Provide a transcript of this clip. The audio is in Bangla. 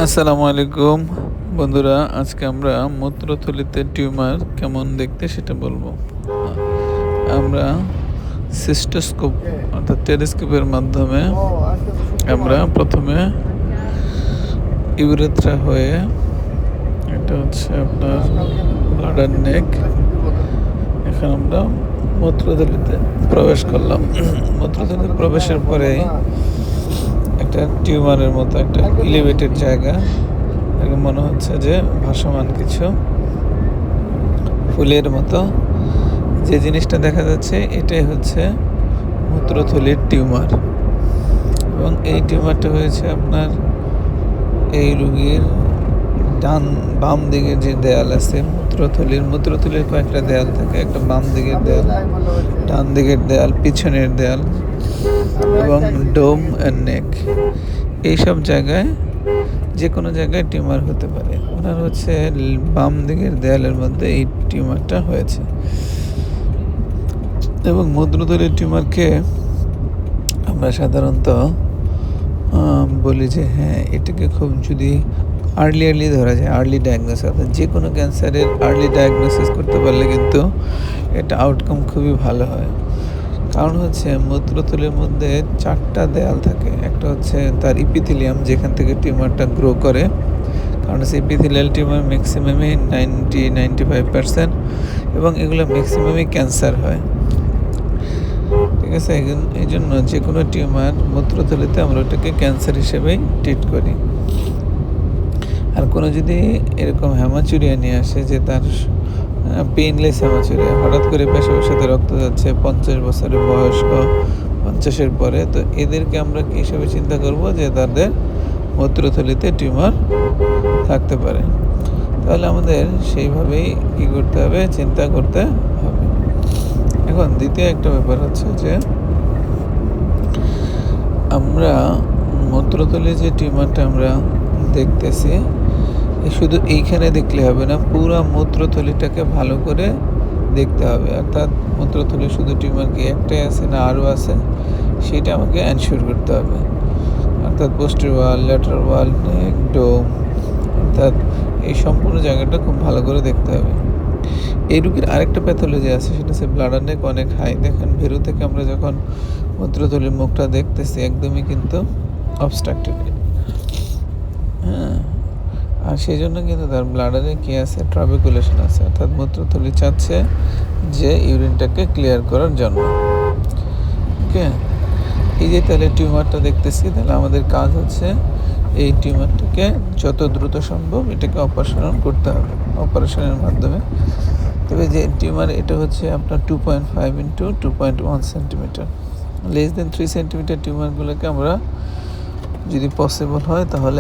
আসসালামু আলাইকুম বন্ধুরা, আজকে আমরা মূত্রথলিতে টিউমার কেমন দেখতে সেটা বলবো। আমরা সিস্টোস্কোপ অর্থাৎ টেলিস্কোপের মাধ্যমে আমরা প্রথমে ইউরেথ্রা হয়ে, এটা হচ্ছে আপনার ব্লাডার নেক, এখন আমরা মূত্রথলিতে প্রবেশ করলাম। মূত্রথলিতে প্রবেশের পরে একটা টিউমারের মতো একটা এলিভেটেড জায়গা, মনে হচ্ছে যে ভাসমান কিছু ফুলের মতো যে জিনিসটা দেখা যাচ্ছে, এটাই হচ্ছে মূত্রথলির টিউমার। এবং এই টিউমারটা হয়েছে আপনার এই রোগীর বাম দিকের যে দেয়াল আছে মূত্রথলির কয়েকটা দেয়াল থাকে, একটা বাম দিকের দেয়াল, ডান দিকের দেয়াল, পিছনের দেয়াল এবং ডোম অ্যান্ড নেক, এইসব জায়গায় যে কোনো জায়গায় টিউমার হতে পারে। ওনার হচ্ছে বাম দিকের দেয়ালের মধ্যে এই টিউমারটা হয়েছে। এবং মূত্রথলির টিউমারকে আমরা সাধারণত বলি যে হ্যাঁ, এটাকে খুব যদি আর্লি ধরা যায়, আর্লি ডায়াগনোসিস, অর্থাৎ যে কোনো ক্যান্সারের আর্লি ডায়াগনোসিস করতে পারলে কিন্তু এটা আউটকাম খুবই ভালো হয়। কারণ হচ্ছে মূত্রথলির মধ্যে 4টা দেয়াল থাকে। একটা হচ্ছে তার ইপিথেলিয়াম, যেখান থেকে টিউমারটা গ্রো করে। কারণ হচ্ছে ইপিথেলিয়াল টিউমার ম্যাক্সিমামই 95%, এবং এগুলো ম্যাক্সিমামই ক্যান্সার হয়। ঠিক আছে, এই জন্য যে কোনো টিউমার মূত্রথলিতে আমরা ওটাকে ক্যান্সার হিসেবেই ট্রিট করি। আর কোনো যদি এরকম হ্যামাচুরিয়া নিয়ে আসে, যে তার পেইনলেস হ্যামাচুরিয়া, হঠাৎ করে পেশাবের সাথে রক্ত যাচ্ছে, 50 বছরের বয়স্ক, 50-এর পরে, তো এদেরকে আমরা কী হিসেবে চিন্তা করব যে তাদের মূত্রথলিতে টিউমার থাকতে পারে। তাহলে আমাদের সেইভাবেই কী করতে হবে, চিন্তা করতে হবে। এখন দ্বিতীয় একটা ব্যাপার হচ্ছে যে আমরা মূত্রথলির যে টিউমারটা আমরা দেখতেছি, শুধু এইখানে দেখলে হবে না, পুরো মূত্রথলিটাকে ভালো করে দেখতে হবে। অর্থাৎ মূত্রথলি শুধু টিউমার কি একটাই আছে না আরও আছে, সেটা আমাকে এনশিওর করতে হবে। অর্থাৎ পোস্টেরিয়র ওয়াল, ল্যাটারাল ওয়াল, নেক, ডোম, অর্থাৎ এই সম্পূর্ণ জায়গাটা খুব ভালো করে দেখতে হবে। এই রোগীর আরেকটা প্যাথোলজি আছে, সেটা হচ্ছে ব্লাডার নেক অনেক হাই। দেখেন ভেরু থেকে আমরা যখন মূত্রথলির মুখটা দেখতেছি, একদমই কিন্তু অবস্ট্রাক্টেড। হ্যাঁ, আর সেই জন্য কিন্তু তার ব্লাডারে কী আছে, ট্রাবেকুলেশন আছে, অর্থাৎ মূত্রথলি চাচ্ছে যে ইউরিনটাকে ক্লিয়ার করার জন্য। ওকে, এই যে তাহলে টিউমারটা দেখতেছি, তাহলে আমাদের কাজ হচ্ছে এই টিউমারটাকে যত দ্রুত সম্ভব এটাকে অপারেশন করতে হবে, অপারেশনের মাধ্যমে। তবে যে টিউমার, এটা হচ্ছে আপনার 2.5 × 2.1 সেন্টিমিটার, লেস দেন 3 সেন্টিমিটার টিউমারগুলোকে আমরা যদি পসিবল হয় তাহলে